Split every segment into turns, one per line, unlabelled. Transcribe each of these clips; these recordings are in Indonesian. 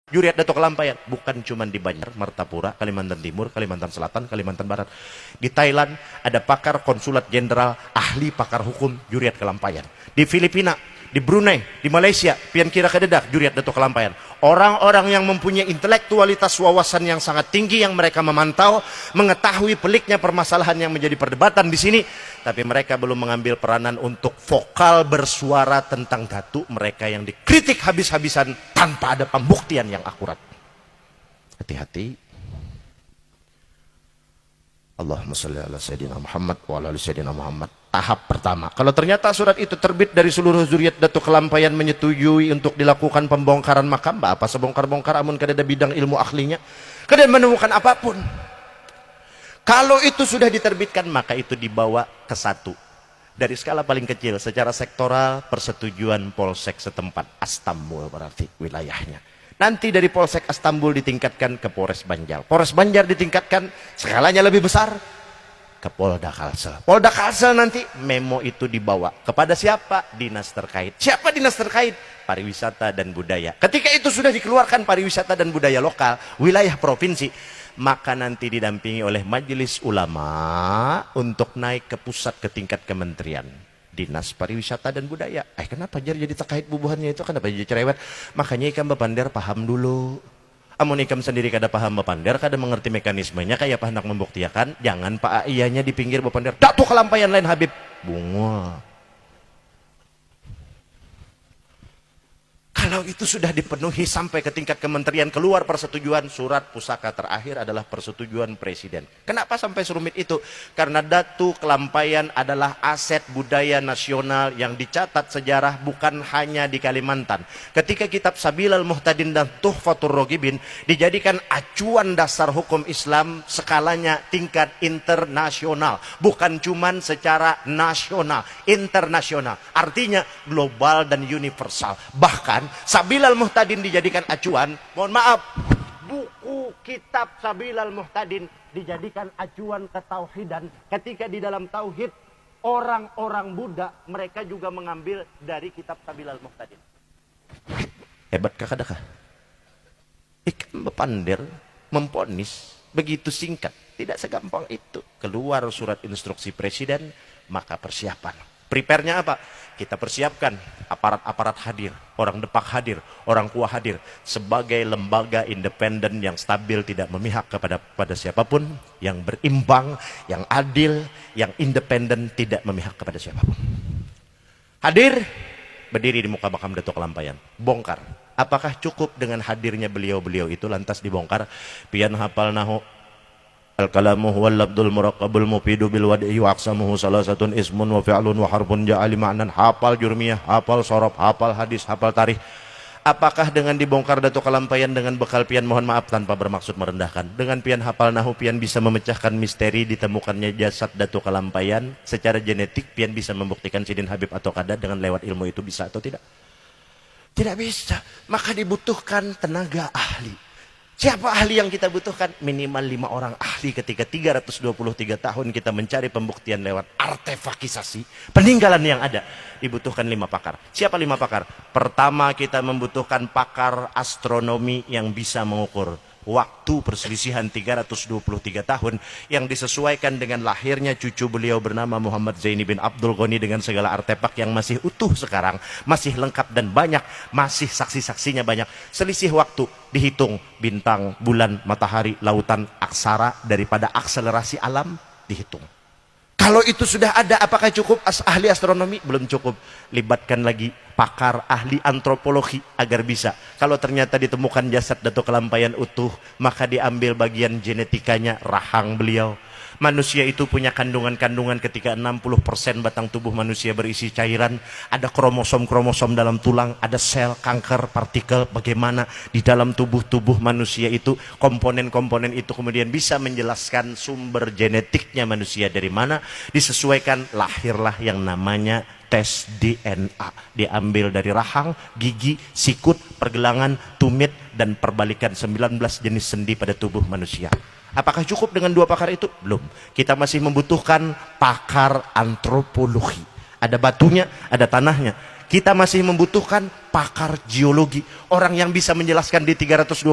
Juriat Dato Kelampaian bukan cuma di Banjar, Martapura, Kalimantan Timur, Kalimantan Selatan, Kalimantan Barat. Di Thailand ada pakar konsulat jenderal, ahli pakar hukum Juriat Kelampaian. Di Filipina, di Brunei, di Malaysia, pian kira kededak Juriat Dato Kelampaian. Orang-orang yang mempunyai intelektualitas wawasan yang sangat tinggi, yang mereka memantau, mengetahui peliknya permasalahan yang menjadi perdebatan di sini, tapi mereka belum mengambil peranan untuk vokal bersuara tentang datuk mereka yang dikritik habis-habisan tanpa ada pembuktian yang akurat. Hati-hati. Allahumma sholli ala sayyidina Muhammad wa ala ali sayyidina Muhammad. Tahap pertama, kalau ternyata surat itu terbit dari seluruh zuriat Dato Kelampaian menyetujui untuk dilakukan pembongkaran makam, apa sebongkar-bongkar amun kada ada bidang ilmu ahlinya, kada menemukan apapun. Kalau itu sudah diterbitkan, maka itu dibawa ke satu dari skala paling kecil secara sektoral, persetujuan polsek setempat, Astambul berarti wilayahnya. Nanti dari polsek Astambul ditingkatkan ke Polres Banjar, Polres Banjar ditingkatkan skalanya lebih besar ke Polda Kalsel. Polda Kalsel nanti memo itu dibawa kepada siapa? Dinas terkait. Siapa dinas terkait? Pariwisata dan budaya. Ketika itu sudah dikeluarkan pariwisata dan budaya lokal, wilayah provinsi, maka nanti didampingi oleh majelis ulama untuk naik ke pusat, ke tingkat kementerian. Dinas pariwisata dan budaya. Kenapa jadi terkait bubuhannya itu? Kenapa jadi cerewet? Makanya ikan Bapander paham dulu. Amun ikam sendiri kada paham Bapander, kada mengerti mekanismenya, kayak apa hendak membuktikan, jangan pak iyanya di pinggir Bapander. Datuk Kelampaian lain Habib. Bunga. Kalau itu sudah dipenuhi sampai ke tingkat kementerian, keluar persetujuan, surat pusaka terakhir adalah persetujuan presiden. Kenapa sampai serumit itu? Karena Datuk Kelampaian adalah aset budaya nasional yang dicatat sejarah bukan hanya di Kalimantan. Ketika kitab Sabilal Muhtadin dan Tuhfatur Rogibin dijadikan acuan dasar hukum Islam, skalanya tingkat internasional, bukan cuman secara nasional, internasional. Artinya global dan universal. Bahkan Sabilal Muhtadin dijadikan acuan, mohon maaf, buku kitab Sabilal Muhtadin dijadikan acuan ketauhidan. Ketika di dalam tauhid, orang-orang Buddha mereka juga mengambil dari kitab Sabilal Muhtadin. Hebat kakadakah? Ikan Bapander memponis begitu singkat, tidak segampang itu. Keluar surat instruksi presiden, maka persiapan. Prepare-nya apa? Kita persiapkan aparat-aparat hadir, orang Depak hadir, orang Kuah hadir sebagai lembaga independen yang stabil, tidak memihak kepada siapapun, yang berimbang, yang adil, yang independen, tidak memihak kepada siapapun. Hadir, berdiri di muka makam Dato Kelampaian, bongkar. Apakah cukup dengan hadirnya beliau-beliau itu lantas dibongkar? Pian hafal nahu al-kalamu huwal labdul muraqabul mufidu bil wadi'i wa aqsamuhu salasatun ismun wa fi'lun wa harbun ja'ali ma'nan. Hafal jurmiyah, hafal sorob, hafal hadis, hafal tarikh. Apakah dengan dibongkar Dato Kelampaian dengan bekal pian, mohon maaf tanpa bermaksud merendahkan, dengan pian hafal nahu pian bisa memecahkan misteri ditemukannya jasad Dato Kelampaian secara genetik? Pian bisa membuktikan Sidin Habib atau kada dengan lewat ilmu itu bisa atau tidak? Tidak bisa. Maka dibutuhkan tenaga ahli. Siapa ahli yang kita butuhkan? Minimal 5 orang ahli. Ketika 323 tahun kita mencari pembuktian lewat artefakisasi peninggalan yang ada, dibutuhkan 5 pakar. Siapa 5 pakar? Pertama, kita membutuhkan pakar astronomi yang bisa mengukur waktu perselisihan 323 tahun yang disesuaikan dengan lahirnya cucu beliau bernama Muhammad Zaini bin Abdul Ghani dengan segala artefak yang masih utuh sekarang, masih lengkap dan banyak, masih saksi-saksinya banyak. Selisih waktu dihitung, bintang, bulan, matahari, lautan, aksara daripada akselerasi alam dihitung. Kalau itu sudah ada, apakah cukup ahli astronomi? Belum cukup. Libatkan lagi pakar ahli antropologi agar bisa. Kalau ternyata ditemukan jasad Dato Kelampaian utuh, maka diambil bagian genetikanya, rahang beliau. Manusia itu punya kandungan-kandungan ketika 60% batang tubuh manusia berisi cairan. Ada kromosom-kromosom dalam tulang, ada sel, kanker, partikel. Bagaimana di dalam tubuh manusia itu, komponen-komponen itu kemudian bisa menjelaskan sumber genetiknya manusia dari mana. Disesuaikan, lahirlah yang namanya tes DNA. Diambil dari rahang, gigi, sikut, pergelangan, tumit, dan perbalikan 19 jenis sendi pada tubuh manusia. Apakah cukup dengan 2 pakar itu? Belum. Kita masih membutuhkan pakar antropologi. Ada batunya, ada tanahnya. Kita masih membutuhkan pakar geologi, orang yang bisa menjelaskan di 323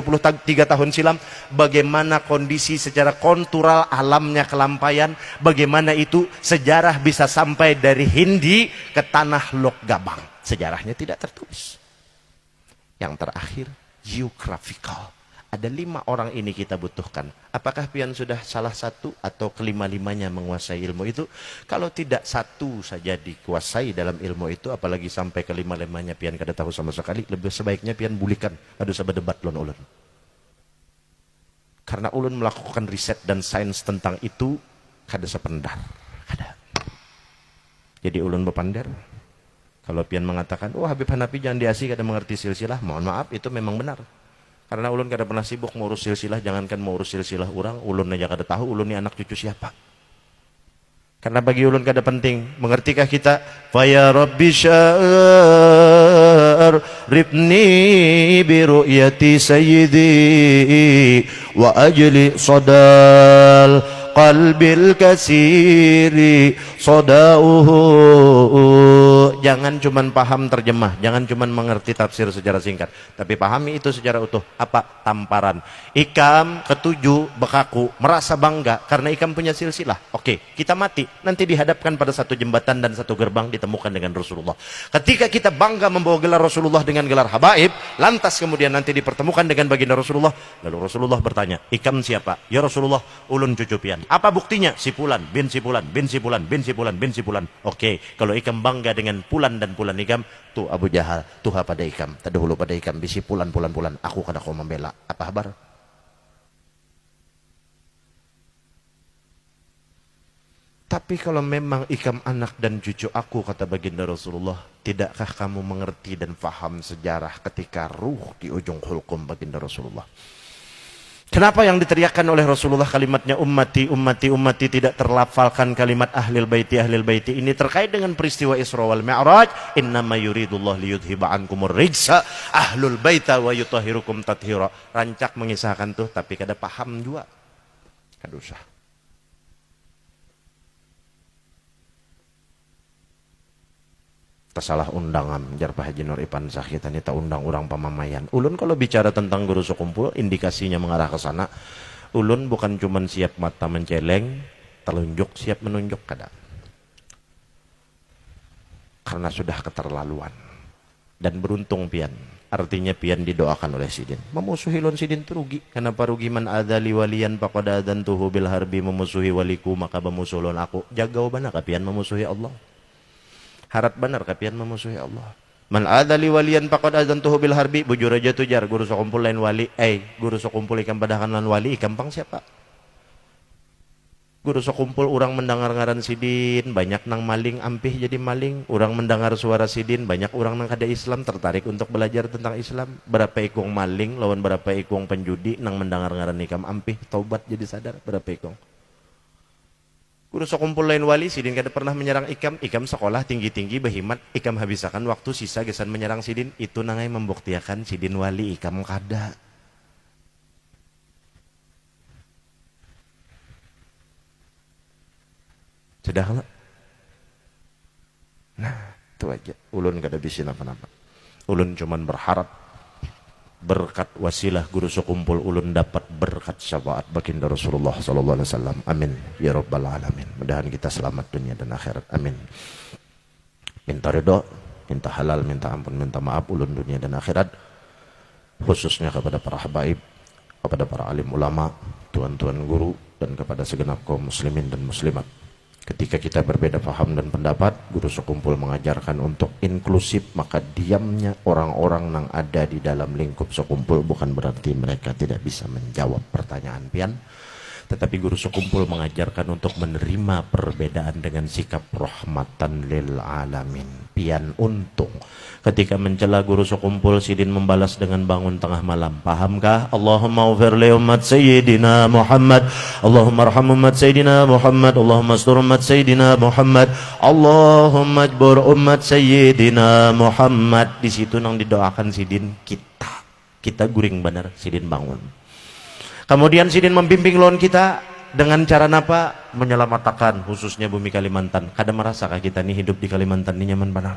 tahun silam bagaimana kondisi secara kontural alamnya kelampaian, bagaimana itu sejarah bisa sampai dari Hindi ke tanah Lok Gabang. Sejarahnya tidak tertulis. Yang terakhir, geographical. Ada 5 orang ini kita butuhkan. Apakah pian sudah salah satu atau kelima-limanya menguasai ilmu itu? Kalau tidak satu saja dikuasai dalam ilmu itu, apalagi sampai kelima-limanya pian kada tahu sama sekali, lebih sebaiknya pian bulikan. Aduh sabah debat ulun. Karena ulun melakukan riset dan sains tentang itu, kada sependar. Kada. Jadi ulun berpandar. Kalau pian mengatakan, oh Habib Hanafi jangan diasi, kada mengerti silsilah. Mohon maaf, itu memang benar. Karena ulun kada pernah sibuk ngurus silsilah, jangankan ngurus silsilah orang, ulun aja kada tahu ulun ni anak cucu siapa. Karena bagi ulun kada penting. Mengertikah kita? Fa ya rabbi syar ribni bi ru'yati sayyidi wa ajli sadal qalbil kasiri sodauhu. Jangan cuman paham terjemah, jangan cuman mengerti tafsir secara singkat, tapi pahami itu secara utuh. Apa? Tamparan. Ikam ketujuh bekaku merasa bangga karena ikam punya silsilah. Oke, kita mati nanti dihadapkan pada satu jembatan dan satu gerbang ditemukan dengan Rasulullah. Ketika kita bangga membawa gelar Rasulullah dengan gelar habaib, lantas kemudian nanti dipertemukan dengan baginda Rasulullah. Lalu Rasulullah bertanya, ikam siapa? Ya Rasulullah, ulun cucu pian. Apa buktinya? Si Fulan bin si Fulan bin si Fulan bin si Fulan bin si Fulan. Oke, kalau ikam bangga dengan Fulan dan Fulan ikam, tuh Abu Jahal, tuha pada ikam, terdahulu pada ikam, bisi Fulan Fulan Fulan. Aku kada kau membela. Apa kabar? Tapi kalau memang ikam anak dan cucu aku, kata baginda Rasulullah, tidakkah kamu mengerti dan faham sejarah ketika ruh di ujung hulkum baginda Rasulullah? Kenapa yang diteriakkan oleh Rasulullah kalimatnya ummati, ummati, ummati, tidak terlafalkan kalimat ahlil baiti, ahlil baiti? Ini terkait dengan peristiwa Isra wal Mi'raj. Innama yuridullah liyudhiba ankumur rijsa ahlul baita wa yutahhirukum tathira. Rancak mengisahkan tuh, tapi kada paham juga. Kada usah. Salah undangan jar Pak Haji Nur Ipan Sah, kita nih undang orang pamamayan. Ulun kalau bicara tentang guru sekumpul, indikasinya mengarah ke sana. Ulun bukan cuman siap mata menceleng, telunjuk siap menunjuk kada. Karena sudah keterlaluan. Dan beruntung pian. Artinya pian didoakan oleh sidin. Memusuhi lon sidin itu rugi. Kenapa rugi? Man adali waliyan faqad adantuhu bil harbi, memusuhi waliku maka memusuh lon aku. Jagau bana ka pian memusuhi Allah. Harap benar kapian memusuhi Allah. Man adali waliyan faqad adantuhu bil harbi. Bujur aja tujar guru sekumpul lain wali. Guru sekumpul ikam padahan lan wali, ikam pang siapa? Guru sekumpul orang mendengar ngaran sidin, banyak nang maling ampih jadi maling. Orang mendengar suara sidin, banyak orang nang kada Islam tertarik untuk belajar tentang Islam. Berapa ikung maling lawan berapa ikung penjudi nang mendengar ngaran ikam ampih, taubat jadi sadar berapa ikung. Guru sekumpul lain wali, sidin kada pernah menyerang ikam. Ikam sekolah tinggi-tinggi berhimat, ikam habisakan waktu sisa gesan menyerang sidin. Itu nangai membuktikan sidin wali, ikam kada. Sudah lah. Nah, itu aja. Ulun kada bisin apa-apa. Ulun cuman berharap berkat wasilah guru sekumpul ulun dapat berkat syafaat baginda Rasulullah sallallahu alaihi wasallam. Amin ya rabbal alamin. Mudahan kita selamat dunia dan akhirat. Amin. Minta ridho, minta halal, minta ampun, minta maaf ulun dunia dan akhirat. Khususnya kepada para habaib, kepada para alim ulama, tuan-tuan guru, dan kepada segenap kaum muslimin dan muslimat. Ketika kita berbeda paham dan pendapat, guru sekumpul mengajarkan untuk inklusif, maka diamnya orang-orang yang ada di dalam lingkup sekumpul bukan berarti mereka tidak bisa menjawab pertanyaan pian. Tetapi guru sekumpul mengajarkan untuk menerima perbedaan dengan sikap rahmatan lil alamin. Pian untung ketika mencela guru sekumpul, sidin membalas dengan bangun tengah malam. Pahamkah? Allahumma ufir li umat sayyidina Muhammad, Allahumma arham umat sayyidina Muhammad, Allahumma astur umat sayyidina Muhammad, Allahumma ajbur umat sayyidina Muhammad. Di situ nang didoakan sidin kita guring benar, sidin bangun. Kemudian sidin membimbing lawan kita dengan cara apa? Menyelamatkan khususnya bumi Kalimantan. Kada merasakah kita nih hidup di Kalimantan ini nyaman benar?